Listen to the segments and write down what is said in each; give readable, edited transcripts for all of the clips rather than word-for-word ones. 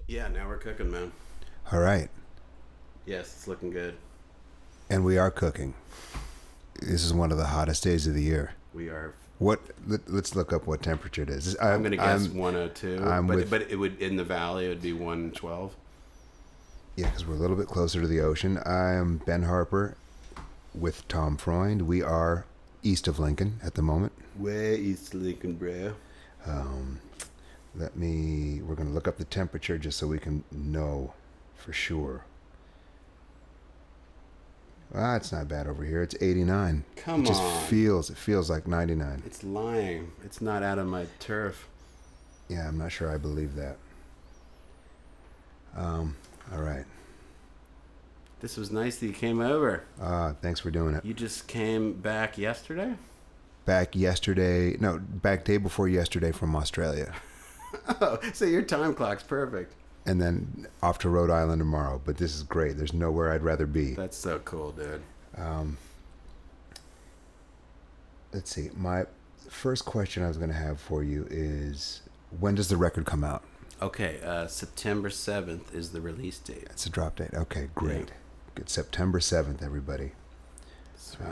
Yeah, now we're cooking, man. All right. Yes, it's looking good. And we are cooking. This is one of the hottest days of the year. We are. Let's look up what temperature it is. I'm going to guess 102. But it would, in the valley, it would be 112. Yeah, because we're a little bit closer to the ocean. I'm Ben Harper with Tom Freund. We are east of Lincoln at the moment. Way east of Lincoln, bro. We're going to look up the temperature just so we can know for sure. It's not bad over here. It's 89. Come it just on. It feels like 99. It's lying. It's not out of my turf. Yeah, I'm not sure I believe that. All right. This was nice that you came over. Thanks for doing it. You just came back yesterday? Back day before yesterday from Australia. Oh, so your time clock's perfect. And then off to Rhode Island tomorrow. But this is great. There's nowhere I'd rather be. That's so cool, dude. Let's see. My first question I was going to have for you is, when does the record come out? Okay, September 7th is the release date. It's a drop date. Okay, great. Yeah. Good. September 7th, everybody. Sweet.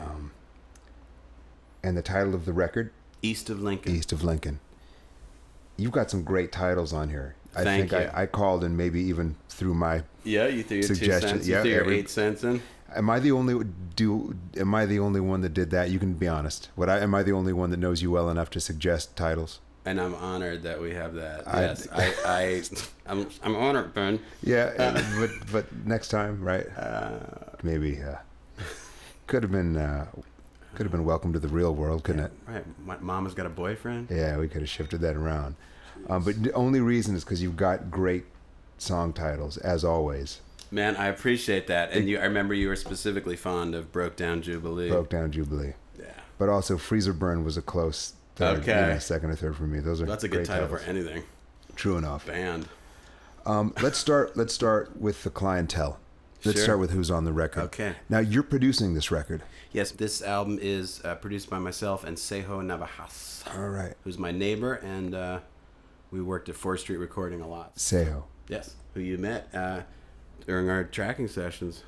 And the title of the record? East of Lincoln. East of Lincoln. You've got some great titles on here. Thank you. I called and maybe even threw my you threw your 2 suggestion. cents. You threw your 8 cents in. Am I the only one that did that? You can be honest. Am I the only one that knows you well enough to suggest titles? And I'm honored that we have that. Yes, I'm honored, Ben. Yeah, but next time, right? Maybe could have been Welcome to the Real World, couldn't it? Right. My mama's got a boyfriend. Yeah, we could have shifted that around. But the only reason is because you've got great song titles, as always. Man, I appreciate that. And I remember you were specifically fond of Broke Down Jubilee. Broke Down Jubilee. Yeah. But also Freezer Burn was a close third, okay. Second or third for me. That's a good title titles. for anything. True enough. Band. Let's start with the clientele. Let's start with who's on the record. Okay. Now, you're producing this record. Yes, this album is produced by myself and Sejo Navajas. All right. Who's my neighbor, and we worked at 4th Street Recording a lot. Sejo. Yes, who you met during our tracking sessions.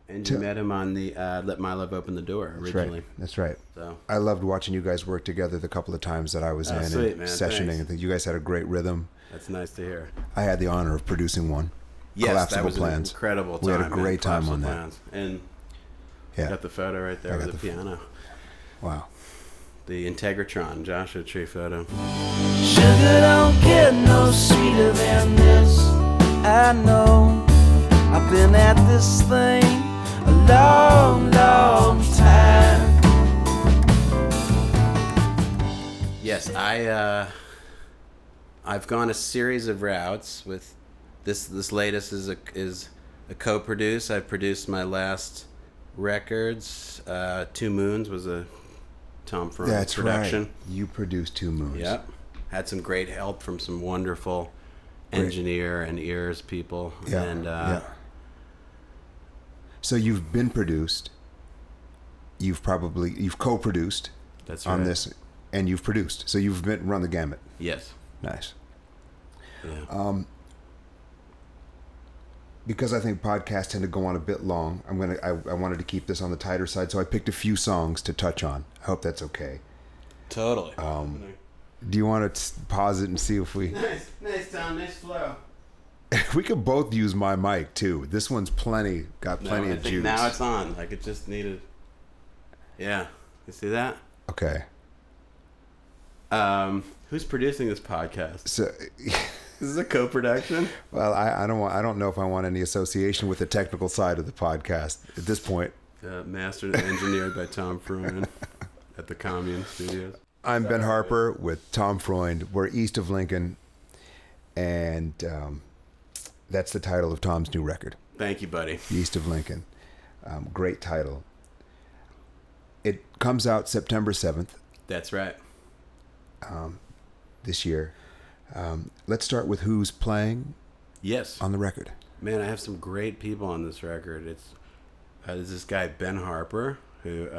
And you met him on the Let My Love Open the Door originally. That's right. So I loved watching you guys work together the couple of times that I was in sweet, and man. sessioning. Thanks. I think you guys had a great rhythm. That's nice to hear. I had the honor of producing one. Yes, Collapsible that was Plans. an incredible time. We had a great time on that. Plans. And got the photo right there with the piano. Wow. The Integratron Joshua Tree photo. Sugar don't get no sweeter than this. I know I've been at this thing a long, long time. Yes, I've gone a series of routes with this latest is a co-produce. I produced my last records. 2 Moons was a Tom Freund production. Right. You produced 2 Moons. Yep. Had some great help from some wonderful engineer and ears people. Yeah. And so you've been produced. You've co-produced. That's right. On this, and you've produced. So you've run the gamut. Yes. Nice. Yeah. Because I think podcasts tend to go on a bit long, I wanted to keep this on the tighter side, so I picked a few songs to touch on. I hope that's okay. Totally. Do you want to pause it and see if we... Nice Tom, nice flow. We could both use my mic, too. This one's plenty of I think juice. now it's on. Like, it just needed... Yeah. You see that? Okay. Who's producing this podcast? So... This is a co-production? Well, I don't know if I want any association with the technical side of the podcast at this point. Mastered and engineered by Tom Freund at the Commune Studios. I'm Ben Harper with Tom Freund. We're east of Lincoln, and that's the title of Tom's new record. Thank you, buddy. East of Lincoln. Great title. It comes out September 7th. That's right. This year. Let's start with who's playing. Yes. On the record. Man, I have some great people on this record. There's this guy Ben Harper who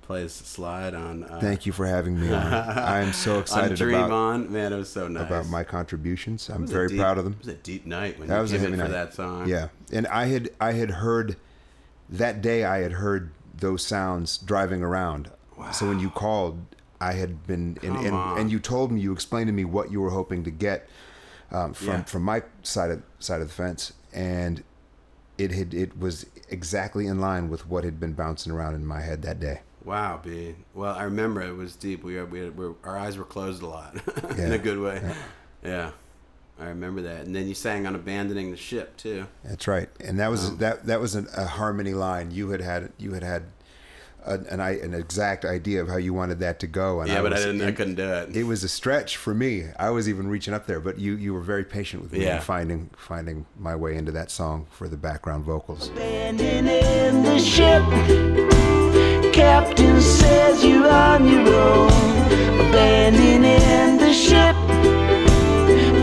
plays slide on. Thank you for having me on. I'm so excited on Dream about On. Man, it was so nice. about my contributions. I'm It was very proud of them. It was a deep night when That you was a came heavy in for night. that song. Yeah, and I had heard that day. I had heard those sounds driving around. Wow. So when you called, I had been Come and you told me, you explained to me what you were hoping to get from my side of the fence, and it was exactly in line with what had been bouncing around in my head that day. Wow, B. Well, I remember it was deep. Our eyes were closed a lot in Yeah. a good way. Yeah. Yeah, I remember that. And then you sang on Abandoning the Ship too. That's right, and that was that was a harmony line. You had an exact idea of how you wanted that to go, and Yeah, but I couldn't do it. It was a stretch for me. I was even reaching up there, but you were very patient with me Yeah. in finding my way into that song for the background vocals. Abandoning the ship. Captain says you're on your own. Abandoning the ship.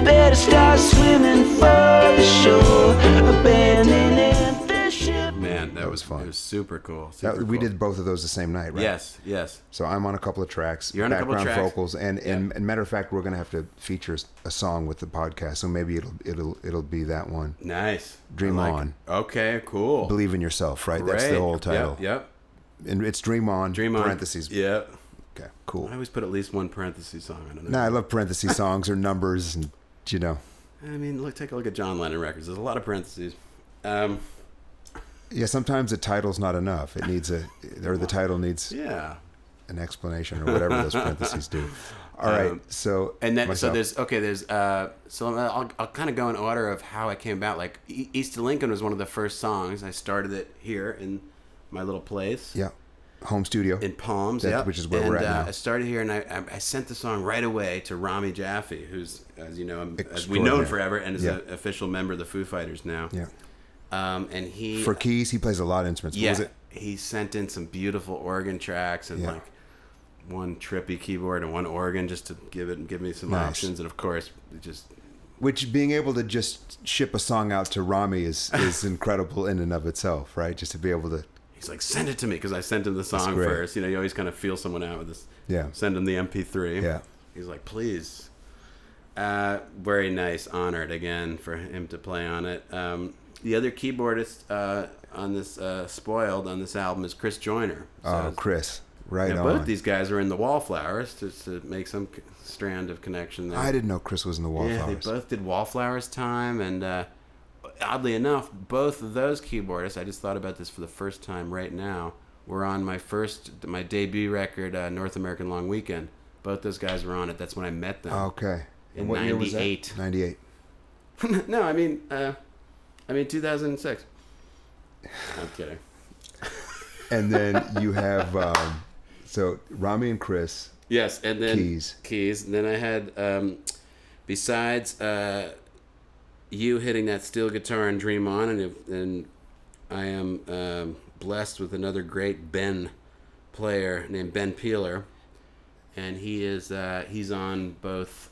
Better start swimming for the shore. Abandoning the ship. Man, that was fun. It was super cool. Super We cool. did both of those the same night, right? Yes. So I'm on a couple of tracks, You're on a couple of background tracks. vocals, and matter of fact, we're gonna have to feature a song with the podcast. So maybe it'll be that one. Nice. Dream I like On. it. Okay, cool. Believe in yourself, right? That's the Great. whole title. Yep. And it's Dream On. Dream On. Parentheses. Yep. Okay. Cool. I always put at least one parenthesis song. I don't know. No, I love parentheses songs or numbers, and you know. I mean, take a look at John Lennon records. There's a lot of parentheses. Yeah, sometimes the title's not enough. It needs the title needs Yeah. an explanation or whatever those parentheses do. All right, so And then myself. I'll kind of go in order of how I came about. Like East of Lincoln was one of the first songs. I started it here in my little place. Yeah, home studio In Palms, That's- yep. which is where we're at now. I started here, and I sent the song right away to Rami Jaffe, who's, as you know, as we've Extraordinary. known forever, and is Yeah. an official member of the Foo Fighters now. Yeah, And he for keys, he plays a lot of instruments. What yeah, was it? he sent in some beautiful organ tracks and Yeah. like one trippy keyboard and one organ just to give me some Nice. options, and of course it just Which being able to just ship a song out to Rami is incredible in and of itself, right? Just to be able to. he's like, send it to me, because I sent him the song great. first. You know, you always kind of feel someone out with this. Yeah. Send him the MP3. Yeah. He's like, please. Very nice, honored again for him to play on it. The other keyboardist on this Spoiled on this album is Chris Joyner. So Chris, right yeah, on. both these guys are in the Wallflowers to make some strand of connection there. I didn't know Chris was in the Yeah, they Wallflowers. both did Wallflowers time, and oddly enough, both of those keyboardists, I just thought about this for the first time right now, were on my debut record, North American Long Weekend. Both those guys were on it. That's when I met them. Okay. In And what year was that? 98. 98. No, I mean 2006. I'm kidding. And then you have so Rami and Chris. Yes, and then Keys. And then I had besides you hitting that steel guitar and Dream On, and I am blessed with another great Ben player named Ben Peeler, and he's on both.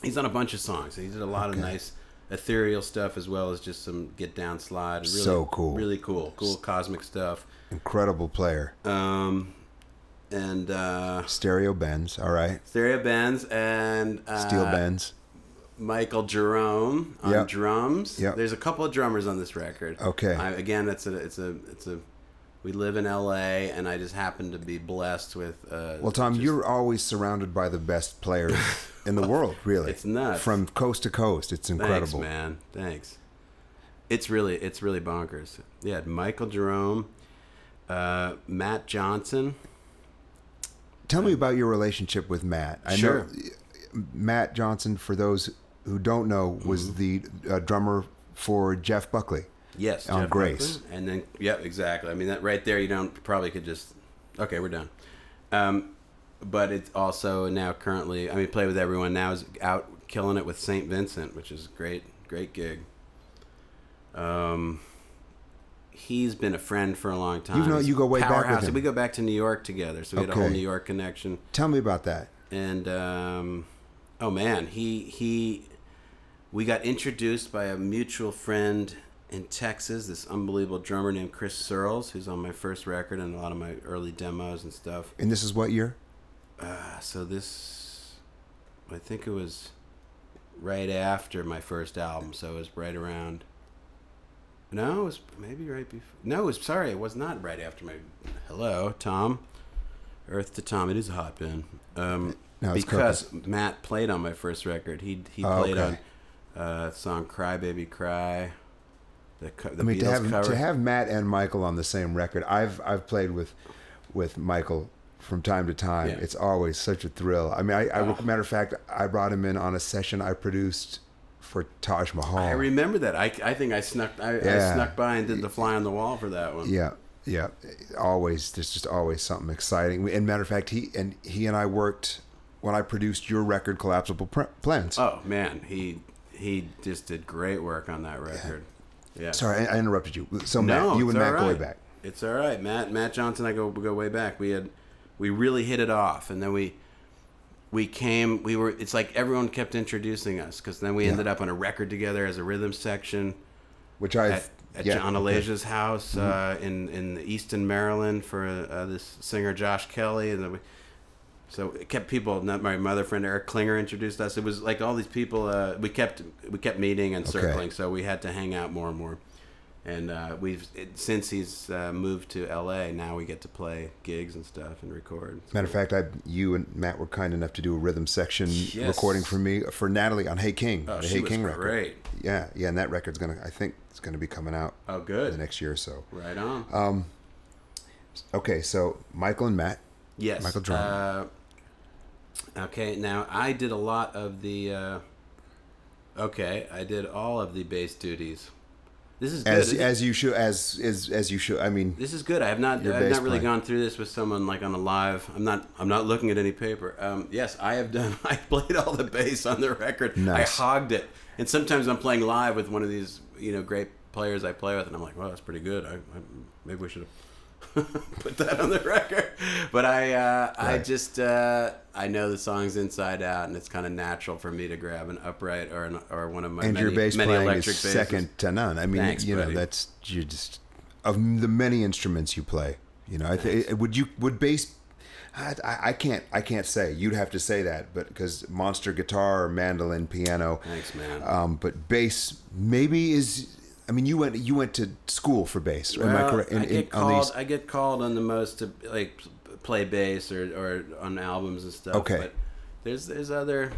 He's on a bunch of songs. He did a lot of nice ethereal stuff as well as just some get down slide. Really, So cool. Really cool cosmic stuff. Incredible player. And Stereo Benz. All right. Stereo Benz and Steel Benz. Michael Jerome on Yep. drums. Yep. There's a couple of drummers on this record. Okay. Again, it's a. We live in LA, and I just happen to be blessed with. Well, Tom, just- you're always surrounded by the best players in the world, really. It's nuts. From coast to coast. It's incredible. Thanks, man. Thanks. It's really bonkers. Yeah, Michael Jerome, Matt Johnson. Tell me about your relationship with Matt. I Sure. know Matt Johnson, for those who don't know, was the drummer for Jeff Buckley. Yes, On Jeff Grace. Buckley. And then, yeah, exactly. I mean, that right there, probably could just. Okay, we're done. But it's also now currently. I mean, Play With Everyone now is out killing it with St. Vincent, which is great gig. He's been a friend for a long time. You go way back with Powerhouse. him. We go back to New York together, so we had a whole Okay. New York connection. Tell me about that. And oh man, we got introduced by a mutual friend in Texas, this unbelievable drummer named Chris Searles, who's on my first record and a lot of my early demos and stuff. And this is what year? So this, I think it was right after my first album, so it was right around. No, it was maybe right before. No, it was not right after my. Hello, Tom. Earth to Tom. It is a hot bin. No, because perfect. Matt played on my first record. He played on the song "Cry Baby Cry." The Beatles cover. To have Matt and Michael on the same record. I've played with Michael from time to time. Yeah. It's always such a thrill. I mean, matter of fact, I brought him in on a session I produced for Taj Mahal. I remember that. I think I snuck by and did the fly on the wall for that one. Yeah. Always, there's just always something exciting. And matter of fact, he and I worked when I produced your record, Collapsible Plans. Oh man, he just did great work on that record. Yeah. Sorry, I interrupted you. So no, Matt, you and Matt go way right. back. It's all right. Matt Johnson and I go way back. We really hit it off, and then it's like everyone kept introducing us, because then we ended up on a record together as a rhythm section, Which at John Elijah's house in Easton, Maryland, for this singer Josh Kelly, and then so it kept people. Not my other friend Eric Klinger introduced us. It was like all these people. We kept meeting and circling, so we had to hang out more and more. And since he's moved to L.A., now we get to play gigs and stuff and record. Matter of fact, you and Matt were kind enough to do a rhythm section recording for me, for Natalie on Hey King, the Hey King record. Great. Yeah, and that record's I think it's gonna be coming out. Oh, good. The next year or so. Right on. Okay, so Michael and Matt. Yes. Michael Drum. Okay, now I did a lot of the. I did all of the bass duties. This is good. As you should. I mean, this is good. I've not really gone through this with someone like on a live. I'm not looking at any paper. Yes, I have done. I played all the bass on the record. Nice. I hogged it. And sometimes I'm playing live with one of these, great players I play with, and I'm like, well, that's pretty good. Maybe we should have put that on the record. But I know the songs inside out, and it's kind of natural for me to grab an upright or one of my your bass many playing electric is basses. second to none. I mean, Thanks, buddy. that's you just of the many instruments you play. Would bass? I can't say. You'd have to say that, but because monster guitar, mandolin, piano. Thanks, man. But bass maybe is. I mean, you went to school for bass, right? Well, Am I correct? I get called on the most to like play bass or on albums and stuff. Okay. But there's other.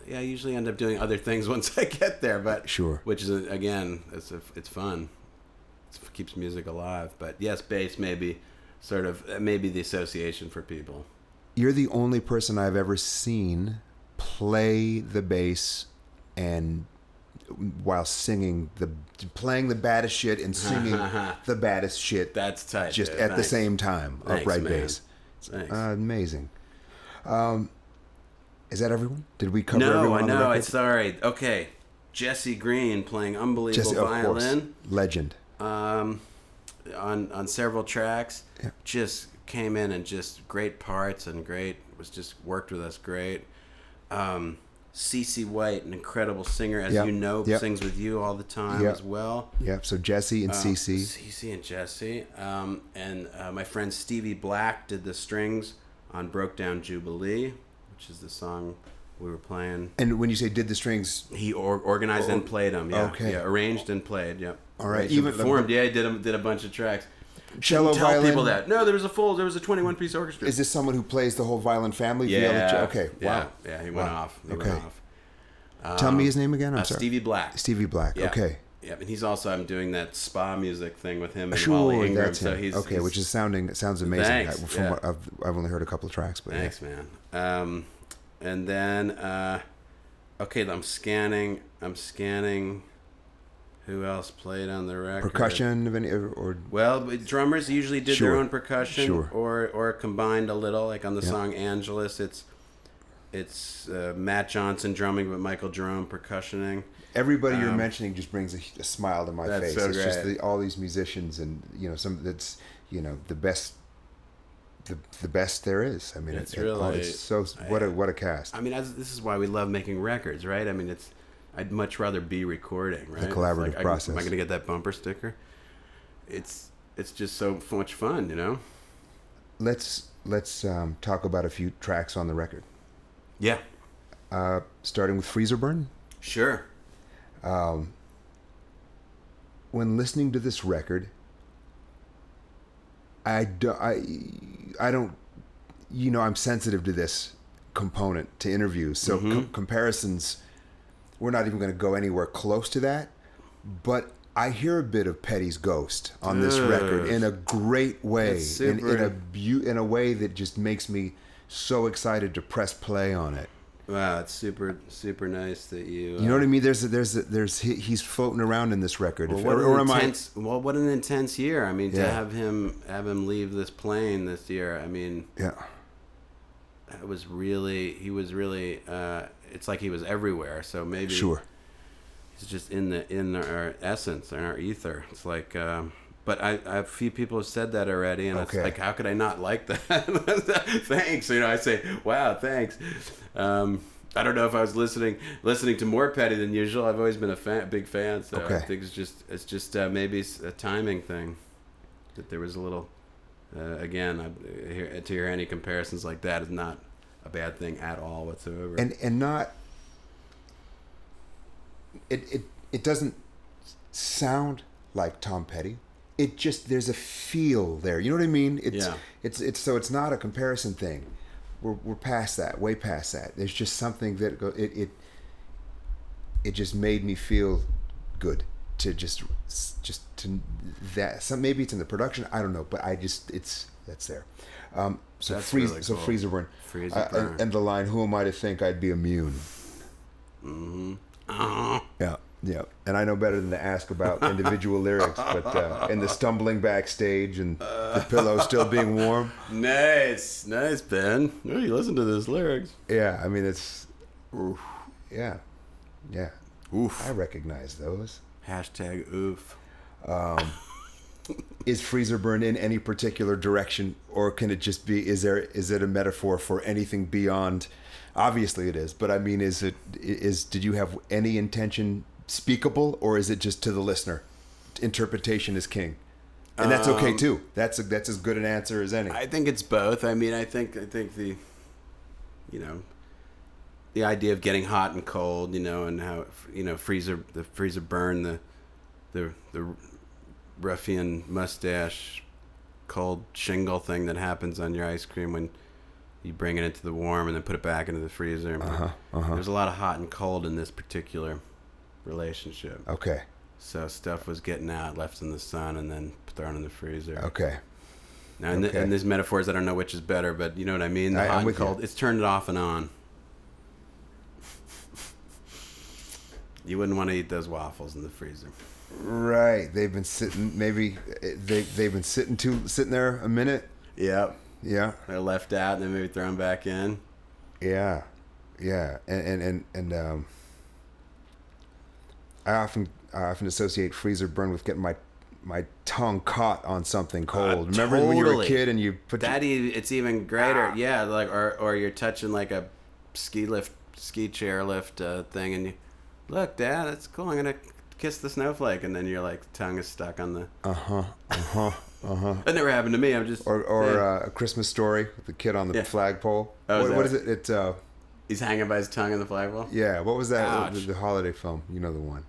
Yeah, I usually end up doing other things once I get there. But sure. Which is again, it's fun. It keeps music alive. But yes, bass maybe the association for people. You're the only person I've ever seen play the bass and while playing the baddest shit and singing the baddest shit. That's tight. Just dude. at Thanks. the same time. Thanks, upright man. bass. Thanks. Amazing. Is that everyone? Did we cover everyone? No, on the record? it's sorry. Okay, Jesse Green playing unbelievable violin. Of course. Legend. On several tracks. Yeah. Just came in and just great parts and worked with us great. Cece White, an incredible singer, as you know, sings with you all the time as well. Yep. So Jesse and Cece. Cece and Jesse. And my friend Stevie Black did the strings on Broke Down Jubilee, which is the song we were playing. And when you say did the strings, he organized and played them. Yeah. Okay. Yeah, arranged and played. Yep. All right. Even performed. Yeah, he did a bunch of tracks. Cello, Tell violin. people that. No, there was a 21-piece orchestra. Is this someone who plays the whole violin family? Yeah. Viola? Okay. Wow. Yeah, he went off. Went off. Tell me his name again. I'm sorry. Stevie Black. Stevie Black. Yeah. Okay. Yeah, and he's also, I'm doing that spa music thing with him and Sure, Wally Ingram. that's So him. he's which is sounds amazing. Thanks, From what I've only heard a couple of tracks, but thanks, man. And then I'm scanning. Who else played on the record? Percussion of any or well, drummers usually did Sure. their own percussion, Sure. or combined a little. Like on the song Angelus, it's Matt Johnson drumming, but Michael Jerome percussioning. everybody you're mentioning just brings a smile to my face. So it's great. just all these musicians and some that's the best. The best there is. I mean, It's really so what a cast. I mean, this is why we love making records, right? I mean, I'd much rather be recording, right? The collaborative process. Am I going to get that bumper sticker? It's just so much fun, you know? Let's talk about a few tracks on the record. Yeah. Starting with Freezer Burn. Sure. When listening to this record, I don't, you know, I'm sensitive to this component to interviews. So comparisons, we're not even going to go anywhere close to that. But I hear a bit of Petty's Ghost on this record in a great way, in a way that just makes me so excited to press play on it. Wow, it's super, super nice that you. You know what I mean? He's floating around in this record. Well, what an intense year! I mean, to have him leave this plane this year. I mean, he was really. It's like he was everywhere. So maybe he's just in our essence, in our ether. It's like. But a few people have said that already, and it's like, how could I not like that? Thanks. You know, I say, wow, thanks. I don't know if I was listening to more Petty than usual. I've always been a big fan, so I think it's just maybe a timing thing. That there was a little, again, to hear any comparisons like that is not a bad thing at all whatsoever. And not, it doesn't sound like Tom Petty. It just, there's a feel there. You know what I mean? It's so it's not a comparison thing. We're past that, way past that. There's just something that it just made me feel good to just to that. Maybe it's in the production, I don't know, but that's there. So that's really cool. Freezer Burn. Freezer Burn. And the line, "Who am I to think I'd be immune?" Mm-hmm. Yeah, and I know better than to ask about individual lyrics, but and the stumbling backstage and the pillow still being warm. Nice, Ben. Oh, you listen to those lyrics. Yeah, I mean it's, Oof. yeah. Oof. I recognize those. Hashtag oof. Is Freezer Burn in any particular direction, or can it just be? Is it a metaphor for anything beyond? Obviously, it is. But I mean, did you have any intention? Speakable, or is it just to the listener? Interpretation is king, and that's okay too. That's as good an answer as any. I think it's both. I mean, I think the, you know, the idea of getting hot and cold, you know, and how, you know, freezer burn, the ruffian mustache cold shingle thing that happens on your ice cream when you bring it into the warm and then put it back into the freezer. There's a lot of hot and cold in this particular relationship. Okay. So stuff was getting out, left in the sun, and then thrown in the freezer. Okay. Now, and these metaphors, I don't know which is better, but you know what I mean? The hot and cold, it's turned it off and on. You wouldn't want to eat those waffles in the freezer. Right. They've been sitting, maybe they've been sitting there a minute. Yep. Yeah. They're left out and then maybe thrown back in. Yeah. And I often associate Freezer Burn with getting my tongue caught on something cold. Remember when you were a kid and you put it's even greater. Yeah, like or you're touching like a ski chair lift thing, and you look, Dad, that's cool. I'm gonna kiss the snowflake, and then your like tongue is stuck on the. That never happened to me. I'm just A Christmas Story with the kid on the flagpole. Oh, what is it? It's he's hanging by his tongue on the flagpole. Yeah, what was that? The holiday film. You know the one.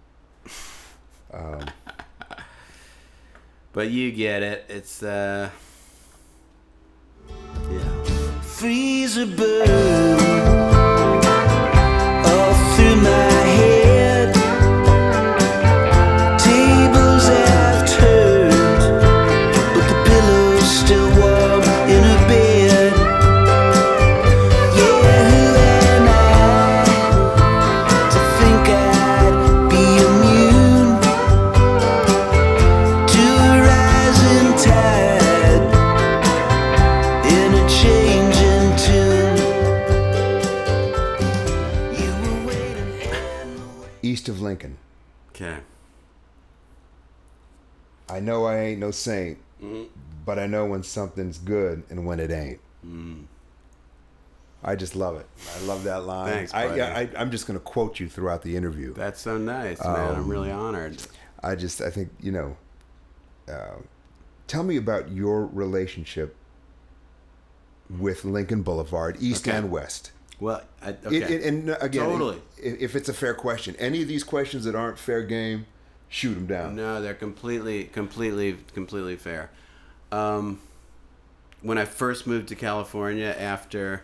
But you get it. It's yeah. Freezer burn all through my head. Tables have turned, but the pillow's still warm in her bed. Yeah, who am I to think I'd be immune to a rising tide in a changing tune? You were waiting. East of Lincoln. Okay. I know I ain't no saint, but I know when something's good and when it ain't. I just love it. I love that line. Thanks, buddy. I'm just going to quote you throughout the interview. That's so nice, man. I'm really honored. I think, tell me about your relationship with Lincoln Boulevard, East and West. Well, okay. And again, totally. If it's a fair question, any of these questions that aren't fair game, shoot them down. No, they're completely fair. When I first moved to California after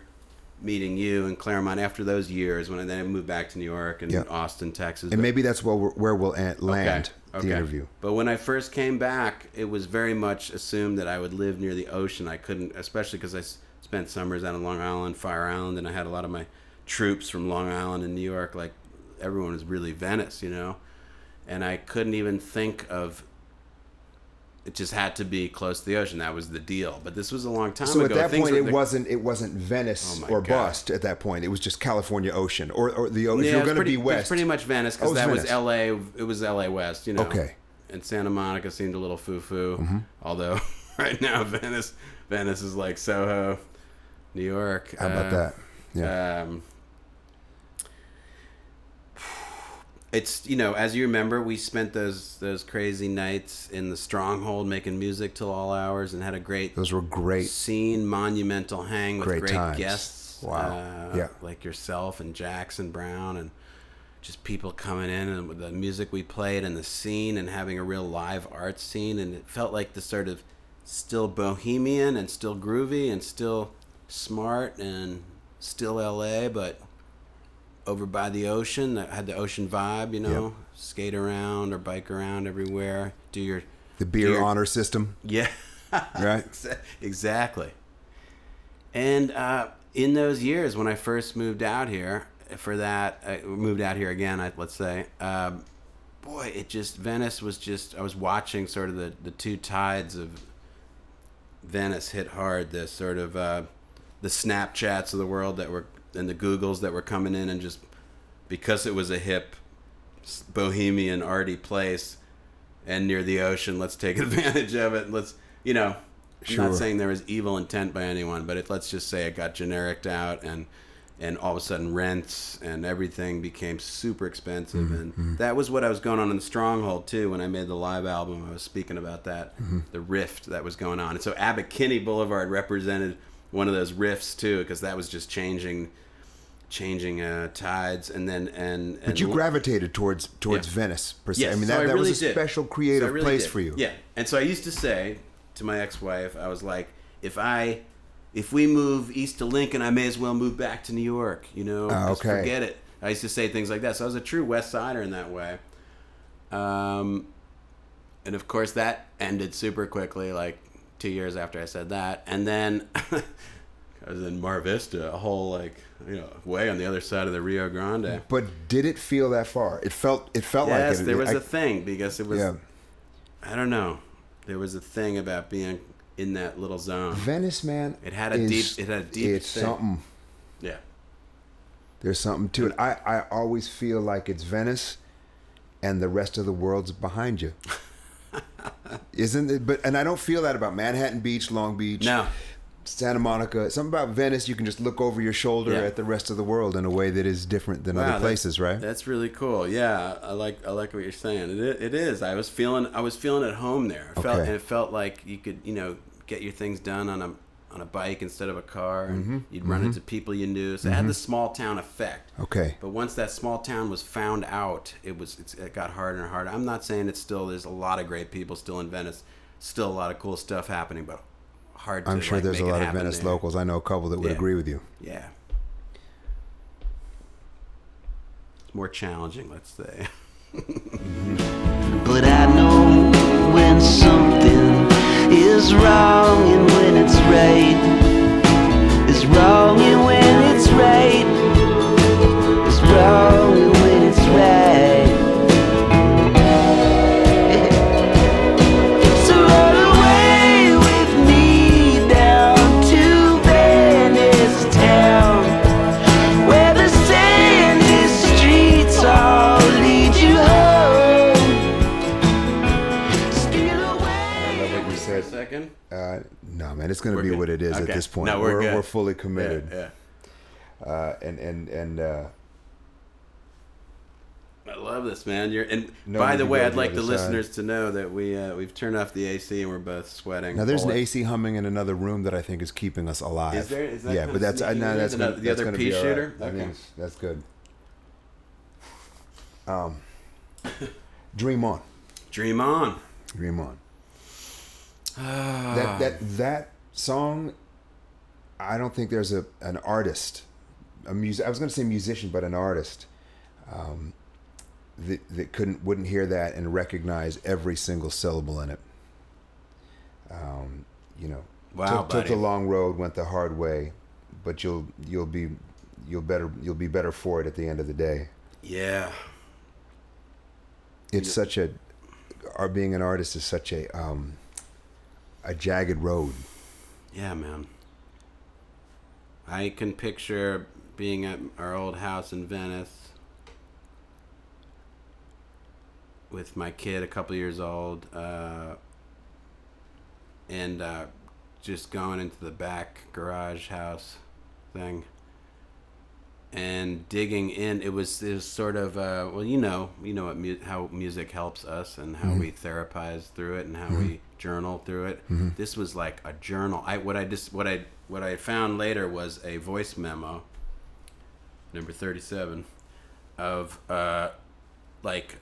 meeting you in Claremont, after those years, when I moved back to New York and Austin, Texas. And maybe that's where we'll land the interview. But when I first came back, it was very much assumed that I would live near the ocean. I couldn't, especially because I spent summers out on Long Island, Fire Island, and I had a lot of my troops from Long Island and New York. Like, everyone was really Venice, and I couldn't even think of. It just had to be close to the ocean. That was the deal. But this was a long time ago. So at that point, it wasn't Venice or bust. At that point, it was just California Ocean or the ocean. If you're going to be west, it's pretty much Venice because that was L.A. It was L.A. West, Okay. And Santa Monica seemed a little foo-foo. Mm-hmm. Although right now Venice is like Soho, New York. How about that? Yeah. It's, as you remember, we spent those crazy nights in the Stronghold making music till all hours and had a great Those were great scene, monumental hang with great times. guests. Wow. Like yourself and Jackson Brown and just people coming in and with the music we played and the scene and having a real live art scene. And it felt like the sort of still bohemian and still groovy and still smart and still LA, but over by the ocean, that had the ocean vibe, skate around or bike around everywhere, the beer honor system. Yeah. Right? Exactly. And in those years when I first moved out here, moved out here again, let's say, Venice was just, I was watching sort of the two tides of Venice hit hard, the sort of the Snapchats of the world and the Googles that were coming in, and just because it was a hip, bohemian, arty place and near the ocean, let's take advantage of it. Let's, I'm not saying there was evil intent by anyone, but let's just say it got genericked out, and all of a sudden rents and everything became super expensive. And that was what I was going on in the Stronghold too. When I made the live album, I was speaking about that, the rift that was going on. And so Abbot Kinney Boulevard represented one of those rifts too, because that was just changing tides. But you gravitated towards Venice per se. Yes, I mean, so that really was a special creative place for you. Yeah. And so I used to say to my ex-wife, I was like, if we move east to Lincoln, I may as well move back to New York, just forget it. I used to say things like that. So I was a true West Sider in that way. And of course that ended super quickly, like 2 years after I said that. And then I was in Mar Vista, a whole way on the other side of the Rio Grande. But did it feel that far? It felt like it. Yes, there was a thing, because it was, I don't know. There was a thing about being in that little zone. Venice, man. It had a deep It's thing. something. Yeah. There's something to it. I always feel like it's Venice and the rest of the world's behind you. Isn't it? And I don't feel that about Manhattan Beach, Long Beach. No. Santa Monica. Something about Venice, you can just look over your shoulder at the rest of the world in a way that is different than other places, right? That's really cool. Yeah, I like what you're saying. It is. I was feeling at home there. It felt like you could, get your things done on a bike instead of a car, and you'd run into people you knew. So it had the small town effect. Okay. But once that small town was found out, it got harder and harder. I'm not saying there's a lot of great people still in Venice, still a lot of cool stuff happening, but hard to I'm sure there's a lot of Venice locals. I know a couple that would agree with you. Yeah. It's more challenging, let's say. But I know when something is wrong and when it's right. It's wrong and when it's right. It's wrong and when it's right. So run away with me down to Venice town, where the sandy streets all lead you home. Steal away. I love what you said. Second? No, man, it's going to be good. what it is at Okay. this point. No, we're good. We're fully committed. Yeah. and I love this, man. And No by need the to way, go I'd the like other the side. listeners to know that we've turned off the AC and we're both sweating. now there's an bullets. AC humming in another room that I think is keeping us alive. Is there? Is that yeah, kind but of that's sneaking no, in that's there? gonna, The other gonna pea be all right. shooter? I think Okay. that's good. Dream on, Dream on. dream on. That song, I don't think there's an artist, I was going to say musician, but an artist that wouldn't hear that and recognize every single syllable in it. You know, Wow, took the buddy. long road, went the hard way, but you'll be better for it at the end of the day. Yeah. It's such being an artist is such a jagged road. Yeah, man. I can picture being at our old house in Venice with my kid, a couple years old, and just going into the back garage house thing and digging in. It was sort of well, you know how music helps us and how we therapize through it and how we journal through it. This was like a journal. What I found later was a voice memo, number 37, of like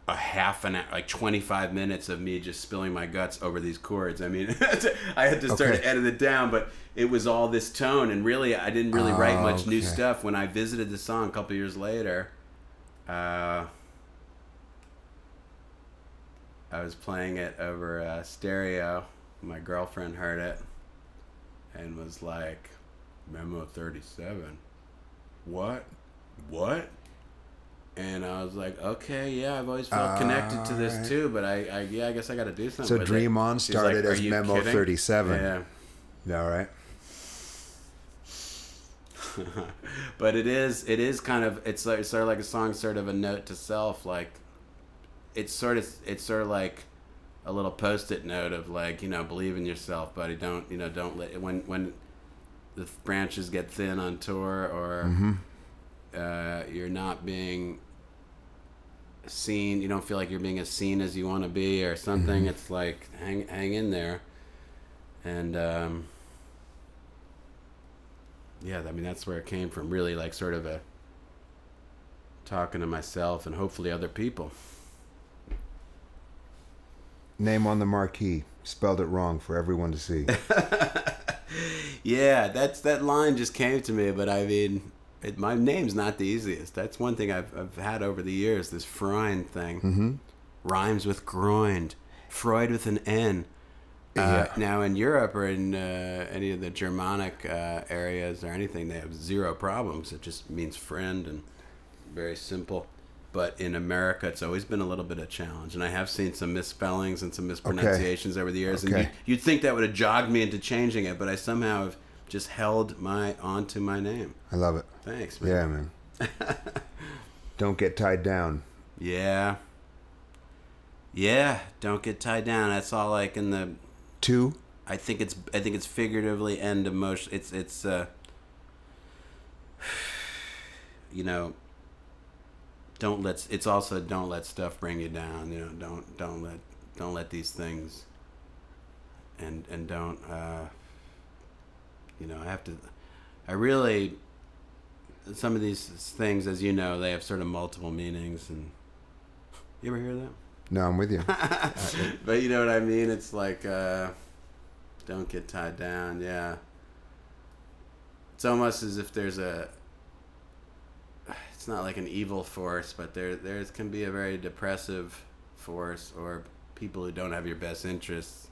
a half an hour, like 25 minutes of me just spilling my guts over these chords. I mean, I had to start to edit it down, but it was all this tone, and really, I didn't really write much new stuff. When I visited the song a couple years later, I was playing it over stereo. My girlfriend heard it and was like, "Memo 37, what?" And I was like, okay, yeah, I've always felt connected to this too, but I guess I got to do something. So with Dream it. On She's started like, as "Are you Memo kidding?" 37. Yeah. All right. But it is kind of, it's sort of like a song, sort of a note to self. Like it's sort of like a little Post-it note of like, believe in yourself, buddy. Don't let when the branches get thin on tour or you're not being seen, you don't feel like you're being as seen as you want to be or something. It's like hang in there. And yeah, I mean, that's where it came from, really, like sort of a talking to myself and hopefully other people. Name on the marquee, spelled it wrong for everyone to see. Yeah, that line just came to me, but I mean, my name's not the easiest. That's one thing I've had over the years, this Freund thing. Rhymes with groined. Freud with an N. Now in Europe or in any of the Germanic areas or anything, they have zero problems. It just means friend and very simple. But in America, it's always been a little bit of a challenge. And I have seen some misspellings and some mispronunciations over the years. And you'd think that would have jogged me into changing it, but I somehow have just held onto my name. I love it. Thanks, man. Yeah, man. Don't get tied down. Yeah, don't get tied down. That's all like in the... 2. I think it's figuratively and emotion. It's don't let stuff bring you down. Don't let these things and don't I really, some of these things, as you know, they have sort of multiple meanings. And you ever hear that? No, I'm with you. But you know what I mean? It's like, don't get tied down. Yeah. It's almost as if there's it's not like an evil force, but there can be a very depressive force or people who don't have your best interests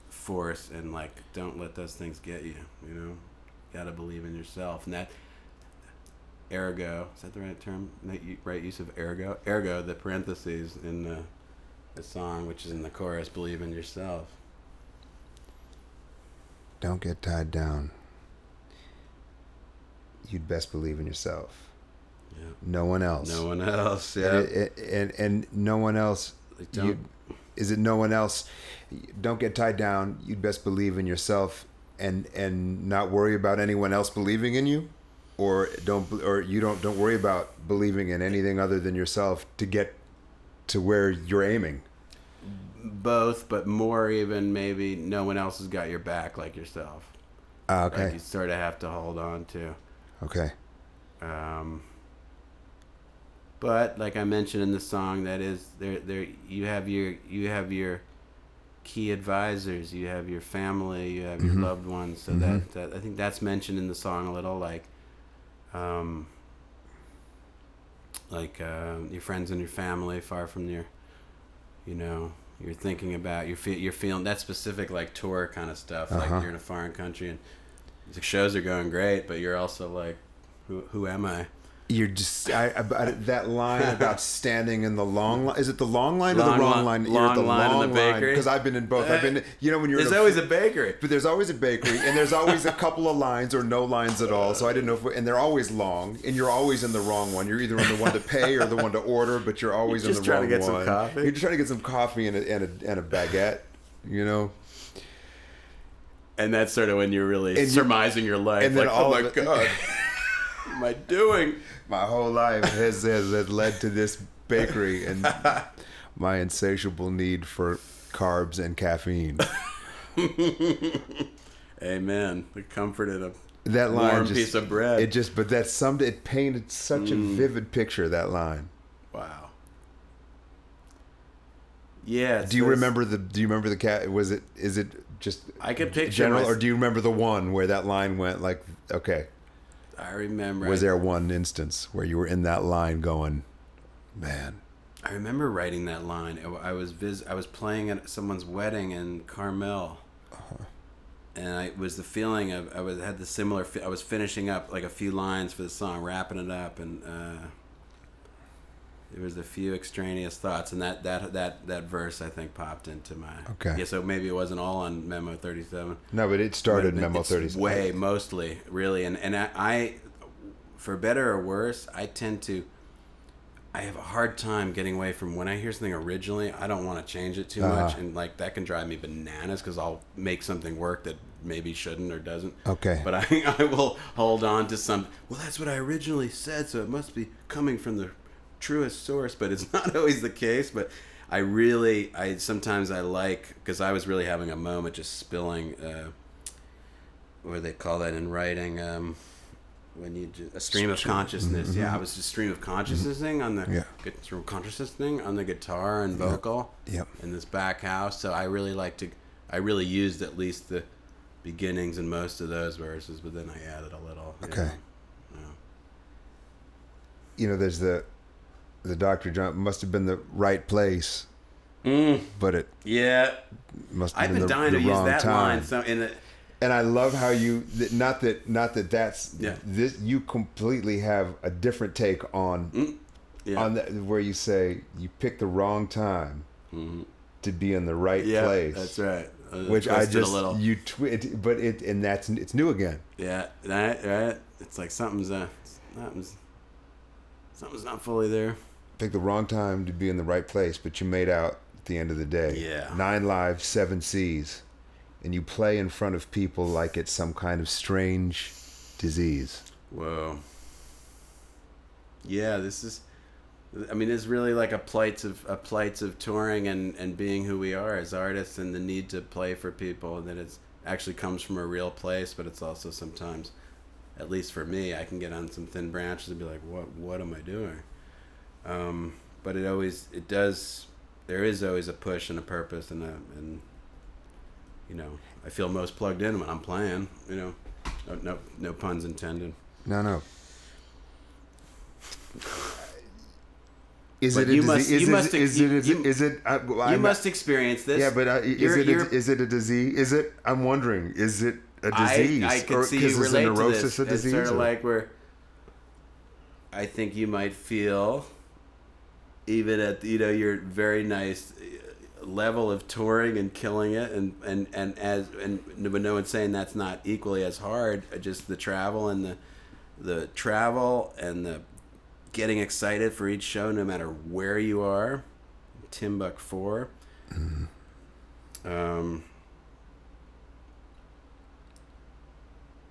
force, and like, don't let those things get you, gotta believe in yourself. And that ergo, is that the right term? Right use of ergo? Ergo, the parentheses in the song, which is in the chorus, believe in yourself. Don't get tied down. You'd best believe in yourself. Yeah. No one else. No one else, yeah. And no one else. Is it no one else? Don't get tied down. You'd best believe in yourself and not worry about anyone else believing in you? or you don't worry about believing in anything other than yourself to get to where you're aiming? Both, but more even maybe no one else has got your back like yourself. Okay. Like you sort of have to hold on to. Okay. But like I mentioned in the song, that is there you have your key advisors, you have your family, you have your loved ones. So that I think that's mentioned in the song a little, like your friends and your family far from your, you're thinking about, you're feeling that specific like tour kind of stuff. Like you're in a foreign country and the shows are going great, but you're also like, who am I? You're just about that line about standing in the long line. Is it the long line or the wrong line? You're at the long in the bakery. Because I've been in both. I've been, when you're there's always a bakery, but there's always a bakery, and there's always a couple of lines or no lines at all. So I didn't know and they're always long, and you're always in the wrong one. You're either in the one to pay or the one to order, but you're always in the wrong one. Just trying to get some coffee. You're just trying to get some coffee and a baguette, And that's sort of when you're really surmising your life. And then like, oh my God, what am I doing? My whole life has led to this bakery and my insatiable need for carbs and caffeine. Amen. The comfort in a that line warm piece of bread. It painted such a vivid picture, that line. Wow. Yeah. Do you remember the cat? Is it just I could picture general, or do you remember the one where that line went like, okay? I remember. Was there one instance where you were in that line going, man? I remember writing that line. I was playing at someone's wedding in Carmel, and it was the feeling of had the similar. I was finishing up like a few lines for the song, wrapping it up, and there was a few extraneous thoughts, and that verse I think popped into my. Okay. Yeah, so maybe it wasn't all on Memo 37. No, but it started Memo 37. Way mostly, really, and I, for better or worse, I have a hard time getting away from when I hear something originally. I don't want to change it too much, and like that can drive me bananas because I'll make something work that maybe shouldn't or doesn't. Okay. But I will hold on to some. Well, that's what I originally said, so it must be coming from the truest source, but it's not always the case. But sometimes I like, because I was really having a moment just spilling, what do they call that in writing, when you a stream of consciousness. I was just stream of consciousnessing on the consciousnessing on the guitar and vocal in this back house. So I really used at least the beginnings and most of those verses, but then I added a little. Okay. There's the Dr. John must have been the right place, but it must have been the wrong time. I've been dying to use that line. So and I love how you that's this, you completely have a different take on where you say you picked the wrong time to be in the right place. That's right. Which I just it's new again. Yeah, right. It's like something's not fully there. Pick the wrong time to be in the right place, but you made out at the end of the day. Yeah. 9 lives, 7 seas. And you play in front of people like it's some kind of strange disease. Whoa. Yeah, this is really like a plights of touring and being who we are as artists, and the need to play for people, and that it actually comes from a real place, but it's also sometimes, at least for me, I can get on some thin branches and be like, what am I doing? But there is always a push and a purpose, and I feel most plugged in when I'm playing, no puns intended. No. You must experience this. Yeah, but is it a disease? Is it? I'm wondering. Is it a disease? I could see you relate to this. A disease, it's sort of like where I think you might feel, even at your very nice level of touring and killing it, but no one's saying that's not equally as hard. Just the travel and the getting excited for each show, no matter where you are. Timbuk 4.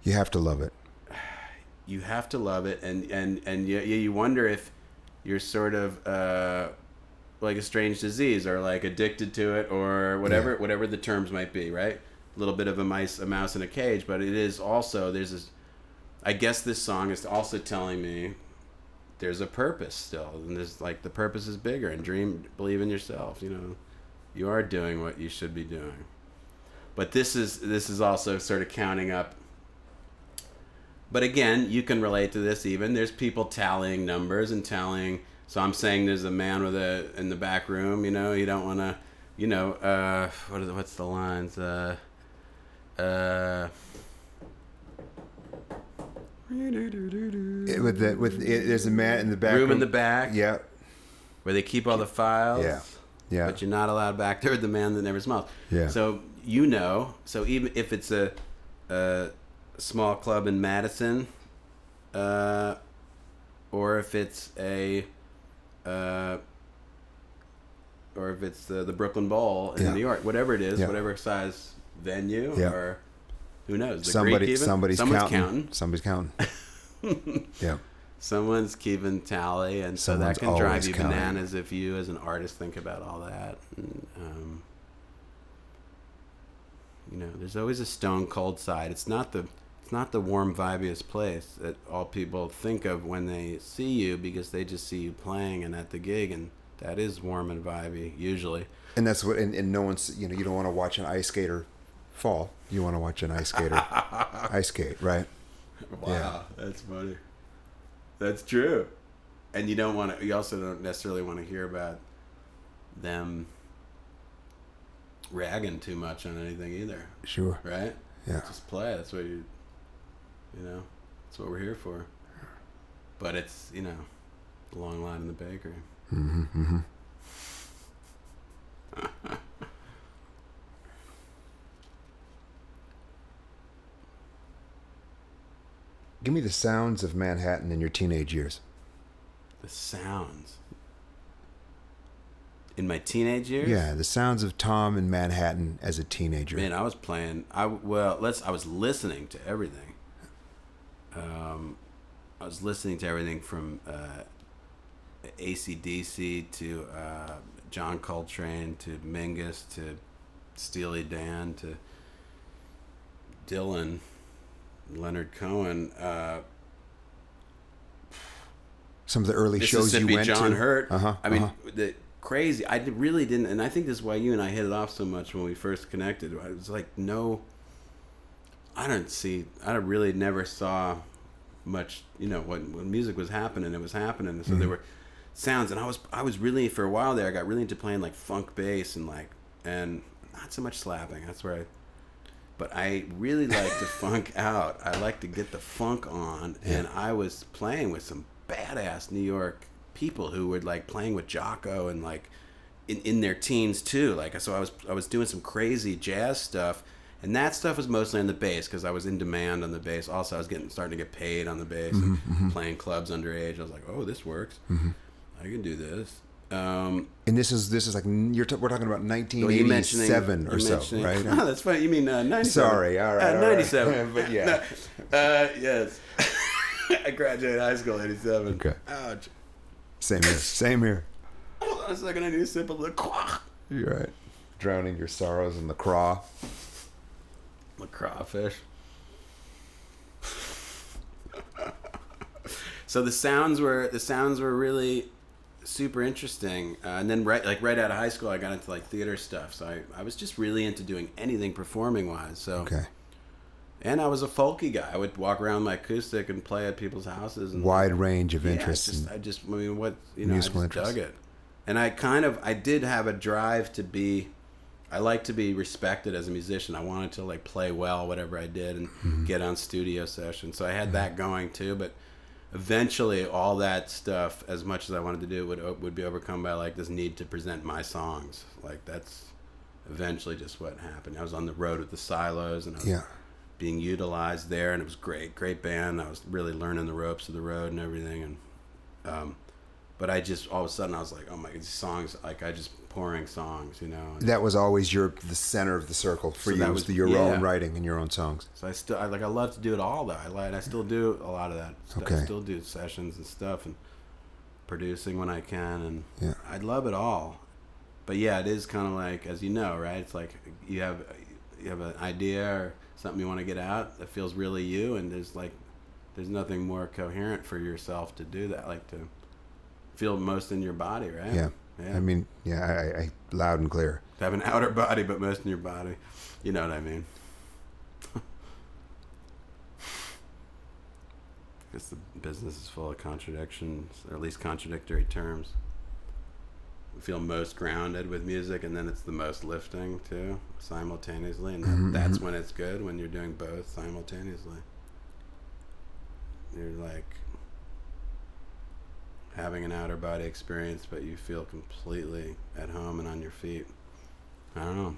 You have to love it. you have to love it, and you wonder if you're sort of like a strange disease, or like addicted to it, or whatever the terms might be, right? A little bit of a mouse in a cage, but it is also, there's this, I guess this song is also telling me there's a purpose still, and there's like, the purpose is bigger, and believe in yourself, you know, you are doing what you should be doing. But this is also sort of counting up. But again, you can relate to this even. There's people tallying numbers and tallying. So I'm saying there's a man in the back room, you know, you don't want to, you know, what's the lines? There's a man in the back room. In the back. Yeah. Where they keep all the files. Yeah. Yeah. But you're not allowed back there with the man that never smiles. Yeah. So, you know, so even if it's a small club in Madison, or if it's the Brooklyn Bowl in New York, whatever it is, whatever size venue, or who knows, somebody's counting. Somebody's counting. Yeah. Someone's keeping tally, and so that can drive you bananas if you, as an artist, think about all that. And, you know, there's always a stone cold side. It's not the warm, vibiest place that all people think of when they see you, because they just see you playing and at the gig, and that is warm and vibey usually. And that's what, and no one's, you know, you don't want to watch an ice skater fall. You want to watch an ice skater ice skate, right? Wow, that's funny. That's true. And you also don't necessarily want to hear about them ragging too much on anything either. Sure. Right? Yeah. Just play. That's what you know, that's what we're here for. But it's, you know, a long line in the bakery. Mm-hmm. Give me the sounds of Manhattan in your teenage years. The sounds? In my teenage years? Yeah, the sounds of Tom in Manhattan as a teenager. Man, I was playing. I was listening to everything. I was listening to everything from AC/DC to John Coltrane to Mingus to Steely Dan to Dylan, Leonard Cohen. Some of the early shows you went John to. Hurt. I mean, the crazy. I really didn't, and I think this is why you and I hit it off so much when we first connected. I was like, I really never saw much. You know, when music was happening, it was happening. So there were sounds, and I was really, for a while there, I got really into playing like funk bass and not so much slapping. That's where but I really like to funk out. I like to get the funk on, and I was playing with some badass New York people who were like playing with Jocko and like in their teens too. Like, so I was doing some crazy jazz stuff, and that stuff was mostly on the bass because I was in demand on the bass. Also, I was starting to get paid on the bass, and playing clubs underage. I was like, oh, this works. I can do this. And this is like we're talking about 1987 or so, right? Oh, that's funny. You mean 97? Sorry, all right, 97. But yeah, yes. I graduated high school in 87. Okay. Ouch. Same here. Hold on a second. I need a sip of the craw. You're right. Drowning your sorrows in the craw. The crawfish. So the sounds were really super interesting, and then right out of high school, I got into like theater stuff. So I was just really into doing anything performing wise. So okay. And I was a folky guy. I would walk around my acoustic and play at people's houses. And wide range of interests. I just dug it. And I did have a drive to be. I like to be respected as a musician. I wanted to like play well, whatever I did, and get on studio sessions. So I had that going too, but. Eventually, all that stuff, as much as I wanted to do, would be overcome by like this need to present my songs. Like that's eventually just what happened. I was on the road with the Silos, and I was being utilized there, and it was great band. I was really learning the ropes of the road and everything. And But I just, all of a sudden, I was like, oh my, these songs, like, I just pouring songs, you know. And That was always the center of the circle for So you. that Was was- your yeah. own writing and your own songs. so I love to do it all, though. I still do a lot of that stuff. Okay. I still do sessions and stuff and producing when I can. And Yeah. I love it all. But yeah, it is kind of like, as you know, right? It's like you have an idea or something you want to get out that feels really you, and there's nothing more coherent for yourself to do that, like to feel most in your body, right? Yeah. Yeah. I mean, I loud and clear. To have an outer body, but most in your body. You know what I mean? Because the business is full of contradictions, or at least contradictory terms. We feel most grounded with music, and then it's the most lifting too, simultaneously, and that's when it's good, when you're doing both simultaneously. You're like having an outer body experience, but you feel completely at home and on your feet. I don't know.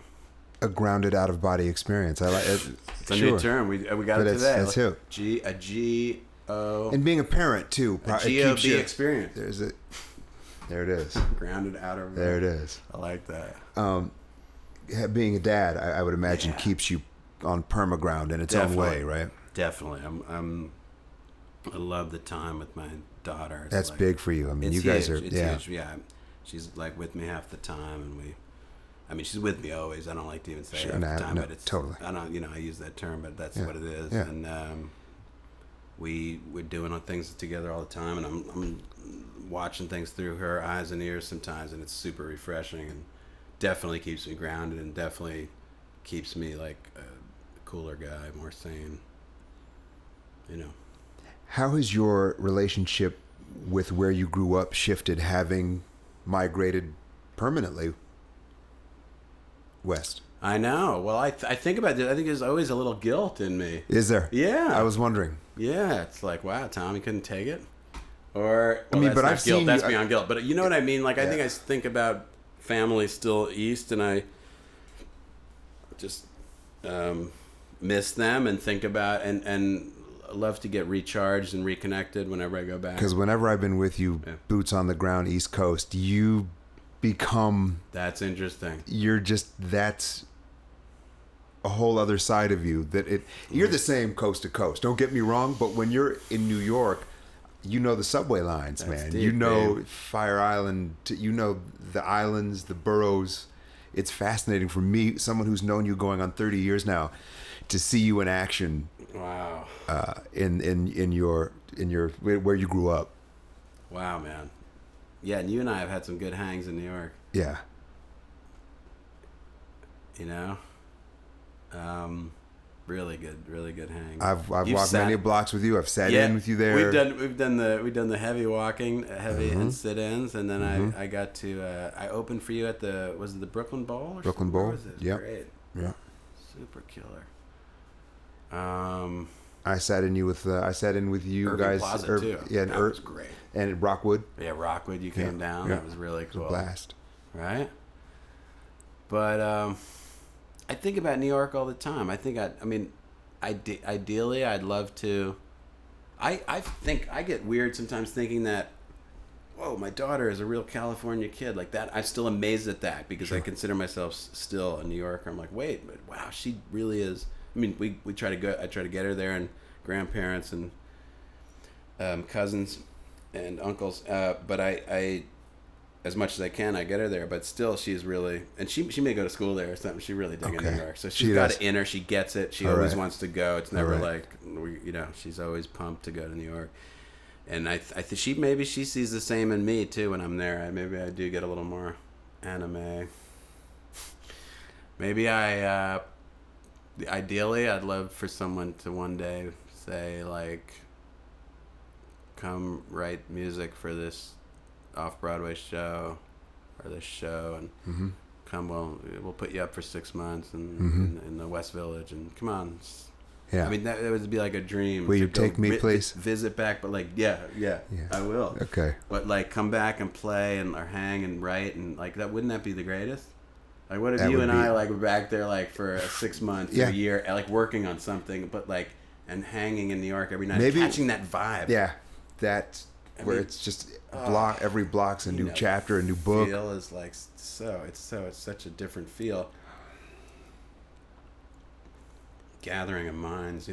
A grounded out of body experience. I like it. It's a new term. We got But it today. That's who. A G-O. And being a parent too. A it keeps G-O-B you- experience. There it is. Grounded outer. There it is. I like that. Being a dad, I would imagine, Yeah. keeps you on perma-ground in its Definitely. own way, right? Definitely. I love the time with my daughter. It's That's like, big for you. I mean, you it's guys huge. are, It's yeah. huge. Yeah. She's like with me half the time, and she's with me always. I don't like to even say Sure, half no, the time, no, but it's totally. I don't, I use that term, but that's Yeah. what it is. Yeah. And we're doing things together all the time, and I'm watching things through her eyes and ears sometimes, and it's super refreshing, and definitely keeps me grounded, and definitely keeps me like a cooler guy, more sane. You know. How has your relationship with where you grew up shifted, having migrated permanently west? I know. Well, I think about it. I think there's always a little guilt in me. Is there? Yeah. I was wondering. Yeah, it's like, wow, Tom, you couldn't take it. Or I mean, that's but not I've guilt. seen That's you- beyond guilt. But you know what I mean? Like, I think Yeah. I think about family still east, and I just miss them and think about and love to get recharged and reconnected whenever I go back. Because whenever I've been with you, Yeah. boots on the ground, East Coast, you become, That's interesting. that's a whole other side of you you're the same coast to coast. Don't get me wrong, but when you're in New York, you know the subway lines, That's man. deep, You know babe. Fire Island, you know the islands, the boroughs. It's fascinating for me, someone who's known you going on 30 years now, to see you in action Wow. in your where you grew up. Wow, man. Yeah, and you and I have had some good hangs in New York. Yeah. You know, really good hangs. I've You've walked sat- many blocks with you. I've sat in with you there. We've done the heavy walking, and sit-ins, and then I got to I opened for you at was it the Brooklyn Bowl? Brooklyn Where Bowl, was it? yep. Great, Yeah. super killer. I sat in with you Irving guys. Plaza too. Yeah, and That was great. And Rockwood. Yeah, Rockwood, you came down. Yeah. That was really It was cool. a blast. Right? But I think about New York all the time. Ideally, I'd love to. I think I get weird sometimes thinking that, whoa, my daughter is a real California kid like that. I'm still amazed at that because I consider myself still a New Yorker. I'm like, wait, but wow, she really is. I mean, we try to go. I try to get her there, and grandparents and cousins and uncles. But I, as much as I can, I get her there. But still, she's really, and she may go to school there or something. She really digging Okay. New York, so She she's got does. it in her. She gets it. She All always right. wants to go. It's never All right. like she's always pumped to go to New York. And I think she sees the same in me too when I'm there. Maybe I do get a little more anime. Maybe ideally, I'd love for someone to one day say, like, come write music for this off-Broadway show or this show, and come, we'll put you up for 6 months in the West Village, and come on. Yeah. I mean, that would be like a dream. Will to you go take me, please? Visit back, but like, yeah, I will. Okay. But like, come back and play or hang and write, and like, wouldn't that be the greatest? Like, what if That you would and be- I like were back there like for 6 months, Yeah. a year, like working on something, but like, and hanging in New York every night, Maybe- catching that vibe. Yeah. That where it's just every block's a new chapter, a new book. Feel is like it's such a different feel. Gathering of minds,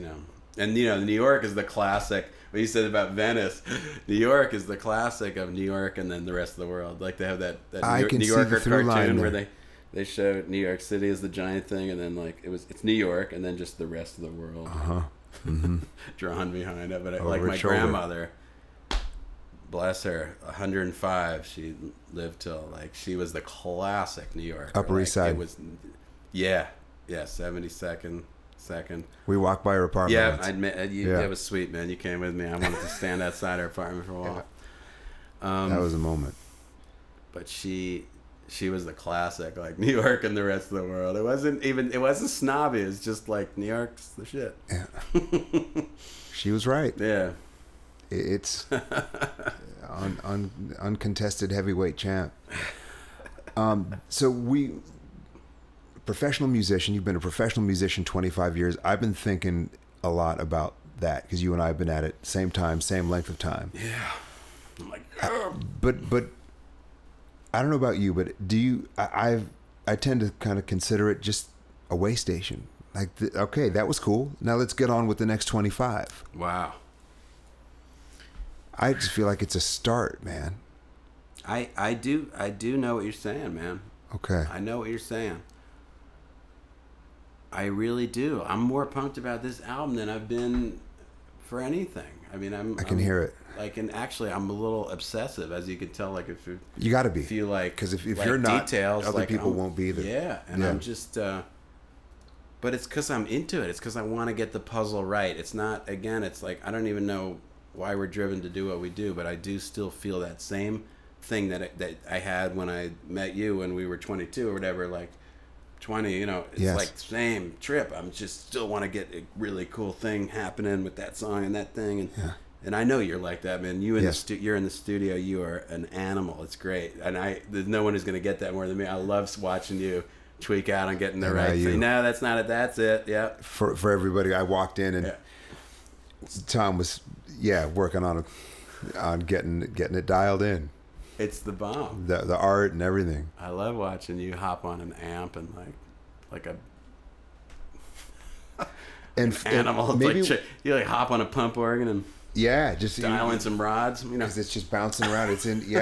and New York is the classic. What you said about Venice, New York is the classic of New York, and then the rest of the world. Like they have that New Yorker cartoon where they showed New York City as the giant thing, and then like it's New York, and then just the rest of the world drawn behind it. But like my grandmother, bless her, 105. She lived till like she was the classic New Yorker. Upper East Side. It was, 72nd. Second. We walked by her apartment. Yeah, I admit it was sweet, man. You came with me. I wanted to stand outside her apartment for a while. That was a moment. But she was the classic, like New York and the rest of the world. It wasn't snobby. It's just like New York's the shit. Yeah. She was right. Yeah. It's uncontested heavyweight champ. Professional musician. You've been a professional musician 25 years. I've been thinking a lot about that because you and I have been at it same time, same length of time. Yeah. I'm like, but I don't know about you, but do you? I tend to kind of consider it just a way station. Like, okay, that was cool. Now let's get on with the next 25. Wow. I just feel like it's a start, man. I do know what you're saying, man. Okay. I know what you're saying. I really do. I'm more pumped about this album than I've been for anything. I mean, I can hear it. Like, and actually, I'm a little obsessive, as you can tell. Like, if you got to be, if you like, because if like you're not, details, other like, people won't be there. Yeah, and I'm just. But it's because I'm into it. It's because I want to get the puzzle right. It's not. Again, it's like I don't even know why we're driven to do what we do, but I do still feel that same thing that I had when I met you when we were 22 or whatever. Like. 20, it's like same trip. I'm just still want to get a really cool thing happening with that song and that thing, and I know you're like that, man. You're in the studio. You are an animal. It's great, and there's no one who's gonna get that more than me. I love watching you tweak out on getting the right thing. No, that's not it. That's it. Yeah. For everybody, I walked in and Tom was working on getting it dialed in. It's the bomb. The art and everything. I love watching you hop on an amp and like a animal. Maybe you like hop on a pump organ and just dial in some rods. Because it's just bouncing around. It's in It's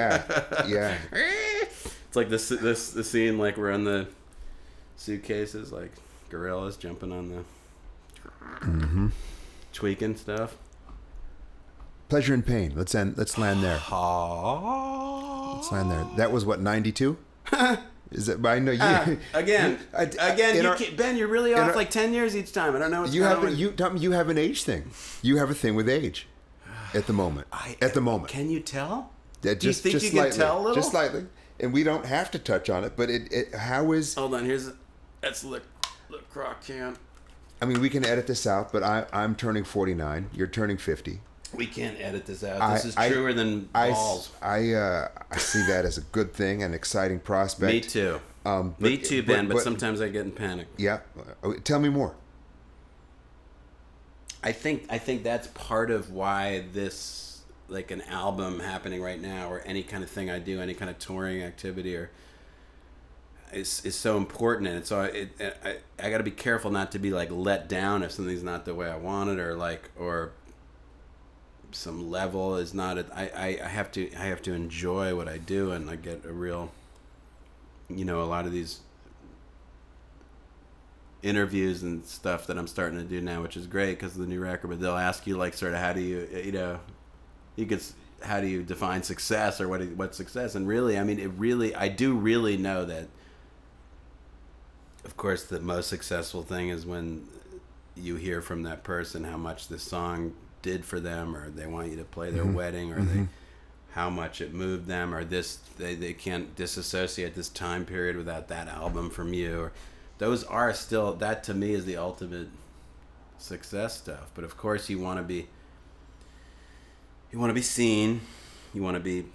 like the scene like we're on the suitcases like gorillas jumping on the tweaking stuff. Pleasure and Pain. Let's land there. Let's land there. That was what, 92? Is it? I know you. Again. Ben, you're really off like 10 years each time. I don't know what's going on. You have an age thing. You have a thing with age at the moment. Can you tell? Do you think you can tell a little? Just slightly. And we don't have to touch on it, but how is... Hold on, that's the crock can. I mean, we can edit this out, but I'm turning 49. You're turning 50. We can't edit this out. This is truer than balls. I see that as a good thing, an exciting prospect. Me too. Me too, Ben, but sometimes I get in panic. Yeah. Tell me more. I think that's part of why this, like an album happening right now, or any kind of thing I do, any kind of touring activity, or is so important. And so I got to be careful not to be like let down if something's not the way I want it, or some level is not I have to enjoy what I do, and I get a real, a lot of these interviews and stuff that I'm starting to do now, which is great because of the new record, but they'll ask you like sort of how do you how do you define success, or what's success? And really, I mean, I do really know that, of course, the most successful thing is when you hear from that person how much this song did for them, or they want you to play their wedding, or how much it moved them, or they can't disassociate this time period without that album from you, or those are still, that to me is the ultimate success stuff. But of course you want to be seen, you want to be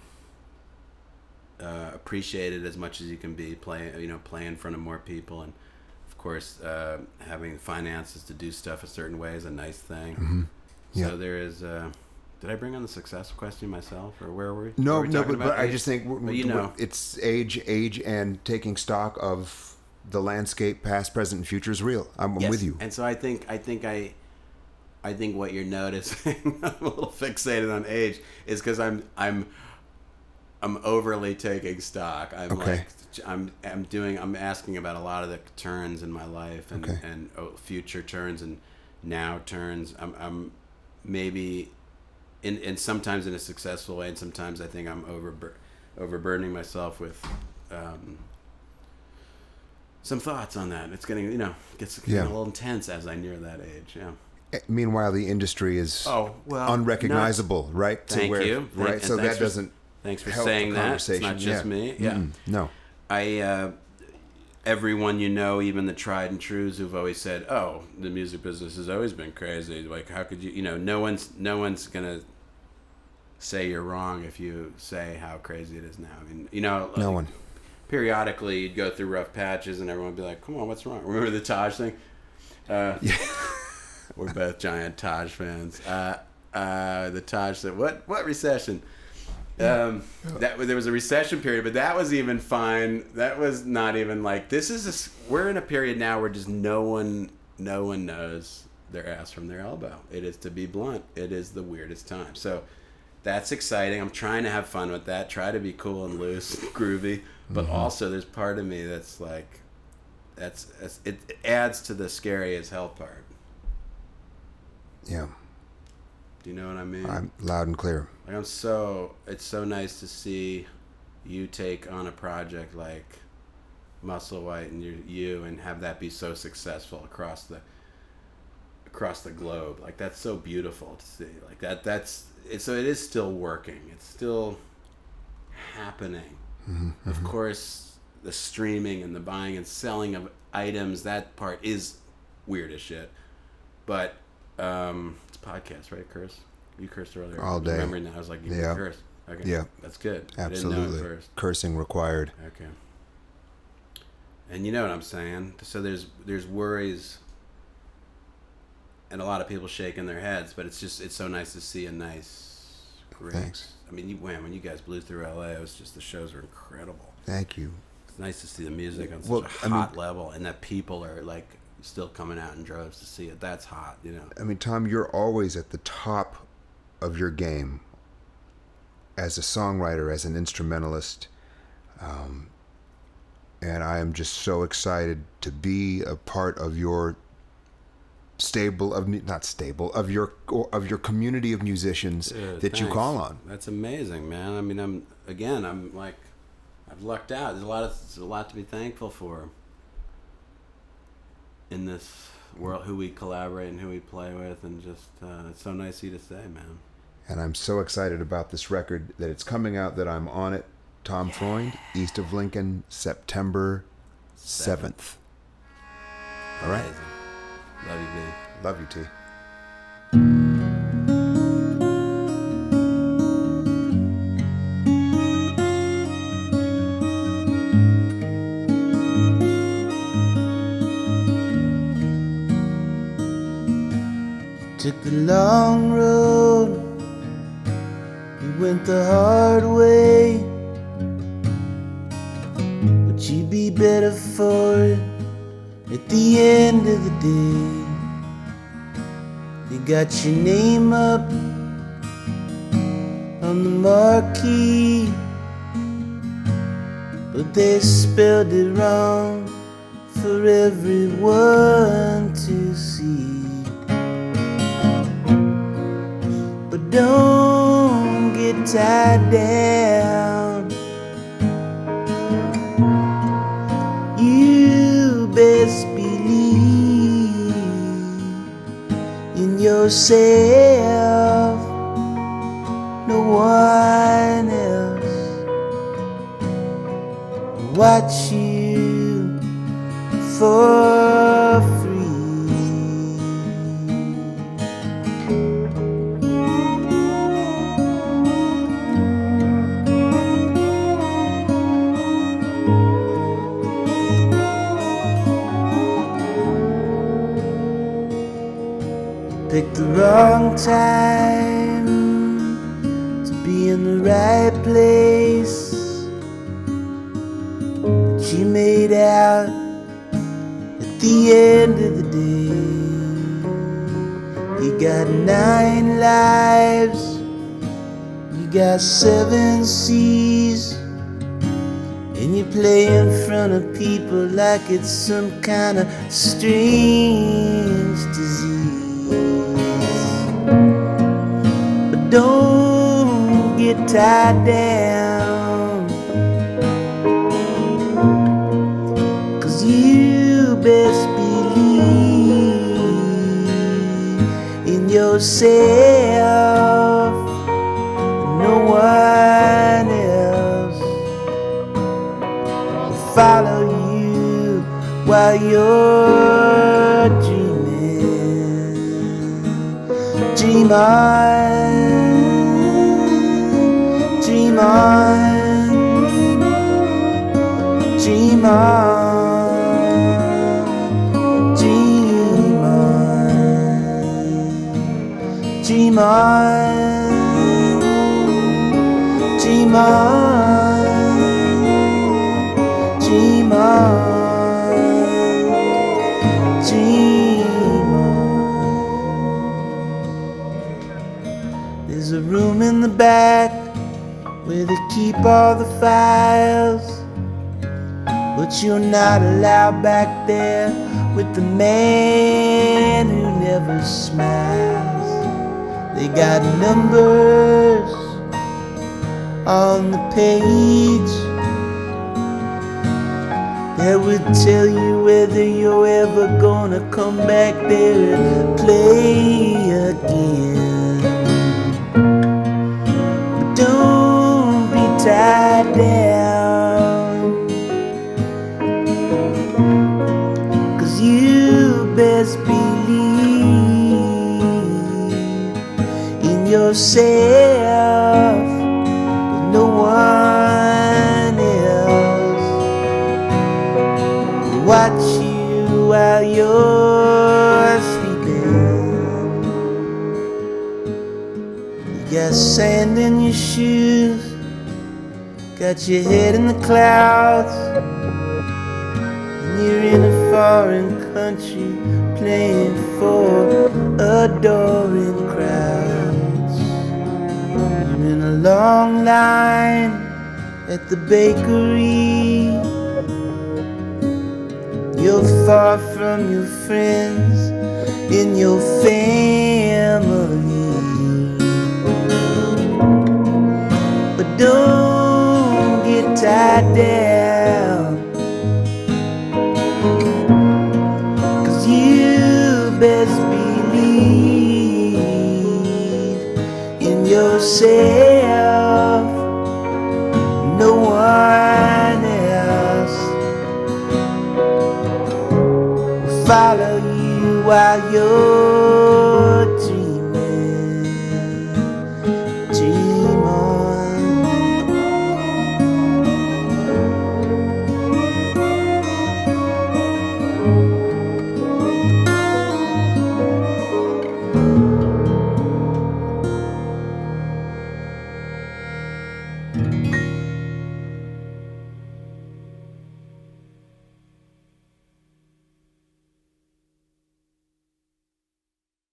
appreciated as much as you can be, play in front of more people, and of course having finances to do stuff a certain way is a nice thing. So there is Did I bring on the success question myself, or where were we? No, Were we no, talking but about I age? just think But you know, it's age, and taking stock of the landscape, past, present, and future is real. I'm yes. with you. And so I think what you're noticing, I'm a little fixated on age, is because I'm overly taking stock. I'm Okay. I'm asking about a lot of the turns in my life and Okay. and future turns and now turns. I'm maybe in sometimes in a successful way, and sometimes I think I'm overburdening myself with some thoughts on that. It's getting gets a little intense as I near that age. Yeah. Meanwhile, the industry is unrecognizable, right? Thank you. Right, so that doesn't. Thanks for help saying the that. It's conversation. not just me. Yeah. No. Everyone even the tried and trues who've always said, "Oh, the music business has always been crazy. Like, how could you? No one's gonna say you're wrong if you say how crazy it is now. I mean, No one. Periodically, you'd go through rough patches, and everyone would be like, "Come on, what's wrong?" Remember the Taj thing? We're both giant Taj fans. The Taj said, "What recession?" That there was a recession period, but that was even fine. That was not even like we're in a period now where just no one knows their ass from their elbow. It is, to be blunt, it is the weirdest time. So that's exciting. I'm trying to have fun with that. Try to be cool and loose, groovy, but also there's part of me that's like, it adds to the scary as hell part. Yeah. Do you know what I mean? I'm loud and clear. Like it's so nice to see you take on a project like Musselwhite and you and have that be so successful across the globe. Like that's so beautiful to see. Like that's it. So it is still working. It's still happening. Mm-hmm. Of course, the streaming and the buying and selling of items, that part is weird as shit. But it's a podcast, right? Curse. You cursed earlier. All day. Remembering that, I was like, you can curse. Okay. Yeah. That's good. Absolutely. I didn't know at first. Cursing required. Okay. And you know what I'm saying? So there's worries and a lot of people shaking their heads, but it's so nice to see a nice great. Thanks. I mean, when you guys blew through LA, it was just, the shows were incredible. Thank you. It's nice to see the music on such a hot level, and that people are like still coming out in droves to see it. That's hot, I mean, Tom, you're always at the top of your game as a songwriter, as an instrumentalist, and I am just so excited to be a part of your of your community of musicians that you call on. That's amazing, man. I mean, I'm like, I've lucked out. There's a lot to be thankful for in this world, who we collaborate and who we play with, and just it's so nice of you to say, man. And I'm so excited about this record that it's coming out, that I'm on it. Tom Freund, East of Lincoln, September 7th. All right. Amazing. Love you, B. Love you, T. Took the long road, you went the hard way, but you'd be better for it at the end of the day. You got your name up on the marquee, but they spelled it wrong for everyone to see. But don't get tied down. You best believe in yourself, no one else will watch you for free. Picked the wrong time the right place, but you made out at the end of the day. You got 9 lives, you got 7 seas, and you play in front of people like it's some kind of strange disease. But don't get tied down, 'cause you best believe in yourself, no one else will follow you while you're dreaming. Dream on, dream on, dream on, dream on, dream on, dream on, dream on, dream on. There's a room in the back where they keep all the files, but you're not allowed back there with the man who never smiles. They got numbers on the page that would tell you whether you're ever gonna come back there and play again. But don't be tied down, 'cause you best believe in yourself, with no one else will watch you while you're sleeping. You got sand in your shoes, got your head in the clouds, and you're in a foreign country playing for adoring crowds. You're in a long line at the bakery, you're far from your friends in your family. But don't get tied down, 'cause you best believe in yourself, no one else will follow you while you're